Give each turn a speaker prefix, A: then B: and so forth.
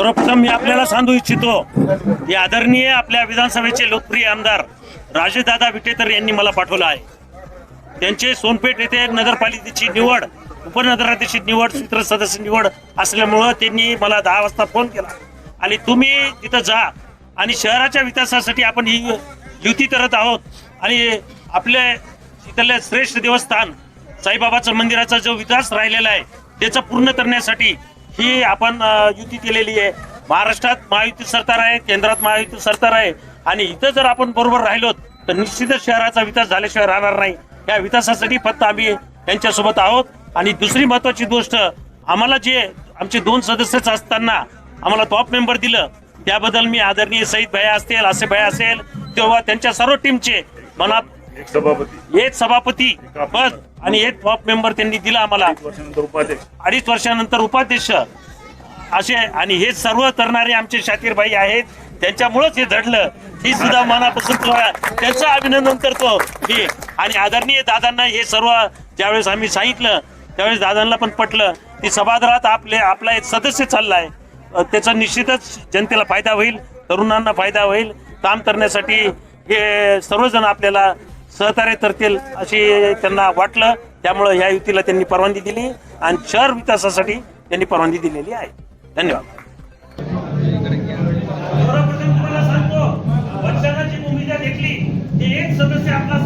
A: सर्वप्रथम मी आपल्याला सांगू इच्छितो की आदरणीय आपल्या विधानसभेचे लोकप्रिय आमदार राजेशदादा विटेकर यांनी मला पाठवलं आहे. त्यांचे सोनपेठ येथे नगरपालिकेची निवड, उपनगराध्यक्ष निवड, सूत्र सदस्य निवड असल्यामुळं त्यांनी मला 10 वाजता फोन केला आणि तुम्ही तिथं जा आणि शहराच्या विकासासाठी आपण ही युती करत आहोत आणि आपले इथले श्रेष्ठ देवस्थान साईबाबाचं मंदिराचा जो विकास राहिलेला आहे त्याचा पूर्ण करण्यासाठी ही आपण युती केलेली आहे. महाराष्ट्रात महायुती सरकार आहे, केंद्रात महायुती सरकार आहे आणि इथं जर आपण बरोबर राहिलो तर निश्चितच शहराचा विकास झाल्याशिवाय राहणार नाही. या विकासासाठी फक्त आम्ही यांच्यासोबत आहोत. आणि दुसरी महत्वाची गोष्ट, आम्हाला जे आमचे 2 सदस्यच असताना आम्हाला टॉप मेंबर दिलं त्याबद्दल मी आदरणीय सईद भैया असतील, आसिफ भैया असेल तेव्हा त्यांच्या सर्व टीमचे मनात एक सभापती पद आणि एक टॉप मेंबर त्यांनी दिला आम्हाला. 2.5 वर्षानंतर उपाध्यक्ष असे आणि हे सर्व करणारे आमचे शाकीरबाई आहेत. त्यांच्यामुळेच हे घडलं. ही सुद्धा मनापासून त्यांचं अभिनंदन करतो की. आणि आदरणीय दादांना हे सर्व ज्यावेळेस आम्ही सांगितलं त्यावेळेस दादांना पण पटलं की सभागृहात आपला एक सदस्य चाललाय, त्याचा निश्चितच जनतेला फायदा होईल, तरुणांना फायदा होईल. काम करण्यासाठी हे सर्वजण आपल्याला सहकार्य करतील अशी त्यांना वाटलं. त्यामुळे ह्या युतीला त्यांनी परवानगी दिली आणि शहर विकासासाठी त्यांनी परवानगी दिलेली आहे. धन्यवाद. सर्वप्रथम तुम्हाला सांगतो, वचनाची भूमिका घेतली की एक सदस्य आपला